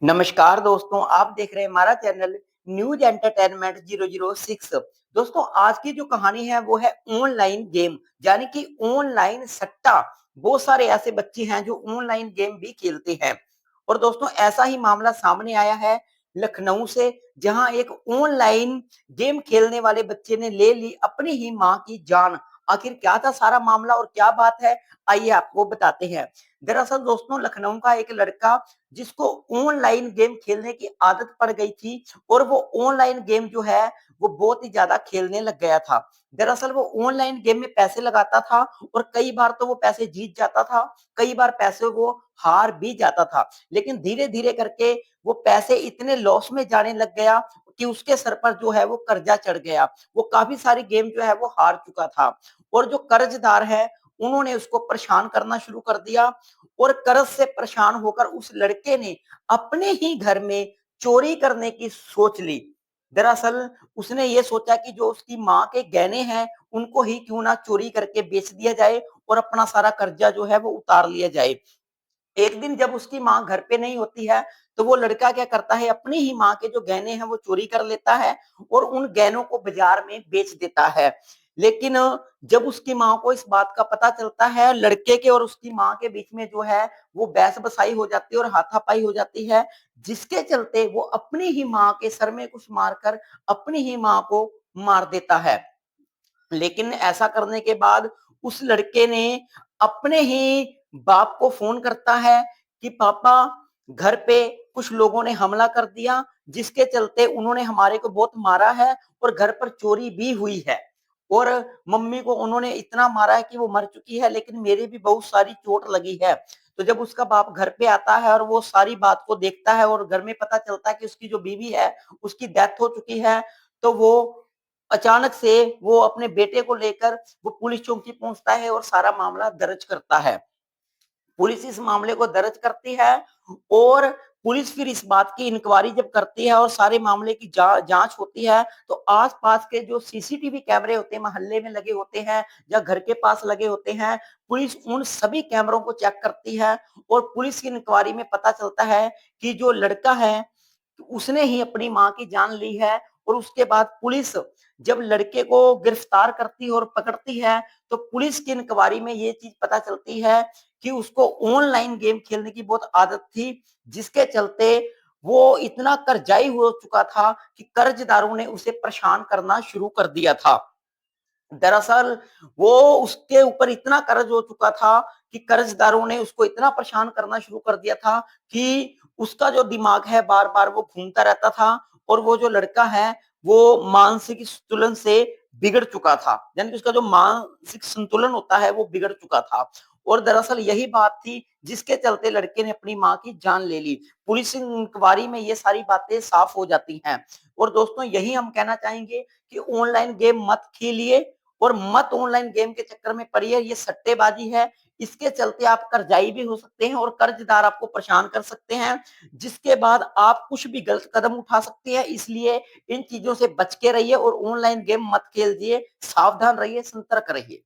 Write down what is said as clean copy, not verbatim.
नमस्कार दोस्तों, आप देख रहे हैं हमारा चैनल न्यूज एंटरटेनमेंट 006। दोस्तों, आज की जो कहानी है वो है ऑनलाइन गेम, यानी कि ऑनलाइन सट्टा। बहुत सारे ऐसे बच्चे हैं जो ऑनलाइन गेम भी खेलते हैं। और दोस्तों, ऐसा ही मामला सामने आया है लखनऊ से, जहां एक ऑनलाइन गेम खेलने वाले बच्चे ने ले ली अपनी ही मां की जान। आखिर क्या था सारा मामला और क्या बात है, आइए आपको बताते हैं। दरअसल दोस्तों, लखनऊ का एक लड़का जिसको ऑनलाइन गेम खेलने की आदत पड़ गई थी और वो ऑनलाइन गेम जो है वो बहुत ही ज्यादा खेलने लग गया था। दरअसल वो ऑनलाइन गेम में पैसे लगाता था और कई बार तो वो पैसे जीत जाता था, कई बार पैसे वो हार भी जाता था। लेकिन धीरे धीरे करके वो पैसे इतने लॉस में जाने लग गया कि उसके सर पर जो है वो कर्जा चढ़ गया। वो काफी सारी गेम जो है वो हार चुका था और जो कर्जदार है उन्होंने उसको परेशान करना शुरू कर दिया। और कर्ज से परेशान होकर उस लड़के ने अपने ही घर में चोरी करने की सोच ली। दरअसल उसने ये सोचा कि जो उसकी माँ के गहने हैं उनको ही क्यों ना चोरी करके बेच दिया जाए और अपना सारा कर्जा जो है वो उतार लिया जाए। एक दिन जब उसकी माँ घर पे नहीं होती है तो वो लड़का क्या करता है, अपनी ही माँ के जो गहने हैं वो चोरी कर लेता है और उन गहनों को बाजार में बेच देता है। लेकिन जब उसकी माँ को इस बात का पता चलता है, लड़के के और उसकी माँ के बीच में जो है वो बहस बसाई हो जाती है और हाथापाई हो जाती है, जिसके चलते वो अपनी ही माँ के सर में कुछ मारकर अपनी ही माँ को मार देता है। लेकिन ऐसा करने के बाद उस लड़के ने अपने ही बाप को फोन करता है कि पापा, घर पे कुछ लोगों ने हमला कर दिया, जिसके चलते उन्होंने हमारे को बहुत मारा है और घर पर चोरी भी हुई है। और मम्मी को उन्होंने इतना मारा है कि वो मर चुकी है, लेकिन मेरे भी बहुत सारी चोट लगी है। तो जब उसका बाप घर पे आता है और वो सारी बात को देखता है और घर में पता चलता है कि उसकी जो बीवी है उसकी डेथ हो चुकी है, तो वो अचानक से वो अपने बेटे को लेकर वो पुलिस चौकी पहुंचता है और सारा मामला दर्ज करता है। पुलिस इस मामले को दर्ज करती है और पुलिस फिर इस बात की इंक्वायरी जब करती है और सारे मामले की जांच होती है, तो आसपास के जो सीसीटीवी कैमरे होते हैं मोहल्ले में लगे होते हैं या घर के पास लगे होते हैं, पुलिस उन सभी कैमरों को चेक करती है और पुलिस की इंक्वायरी में पता चलता है कि जो लड़का है उसने ही अपनी माँ की जान ली है। और उसके बाद पुलिस जब लड़के को गिरफ्तार करती है और पकड़ती है, तो पुलिस की इंक्वायरी में ये चीज पता चलती है कि उसको ऑनलाइन गेम खेलने की बहुत आदत थी, जिसके चलते वो इतना कर्जाई हो चुका था कि कर्जदारों ने उसे परेशान करना शुरू कर दिया था। दरअसल वो उसके ऊपर इतना कर्ज हो चुका था कि कर्जदारों ने उसको इतना परेशान करना शुरू कर दिया था कि उसका जो दिमाग है बार बार वो घूमता रहता था और वो जो लड़का है वो मानसिक संतुलन से बिगड़ चुका था, यानी कि उसका जो मानसिक संतुलन होता है वो बिगड़ चुका था। और दरअसल यही बात थी जिसके चलते लड़के ने अपनी माँ की जान ले ली। पुलिस इंक्वायरी में ये सारी बातें साफ हो जाती हैं। और दोस्तों, यही हम कहना चाहेंगे कि ऑनलाइन गेम मत खेलिए और मत ऑनलाइन गेम के चक्कर में पड़िए। ये सट्टेबाजी है, इसके चलते आप कर्जाई भी हो सकते हैं और कर्जदार आपको परेशान कर सकते हैं, जिसके बाद आप कुछ भी गलत कदम उठा सकते हैं। इसलिए इन चीजों से बच के रहिए और ऑनलाइन गेम मत खेलिए। सावधान रहिए, सतर्क रहिए।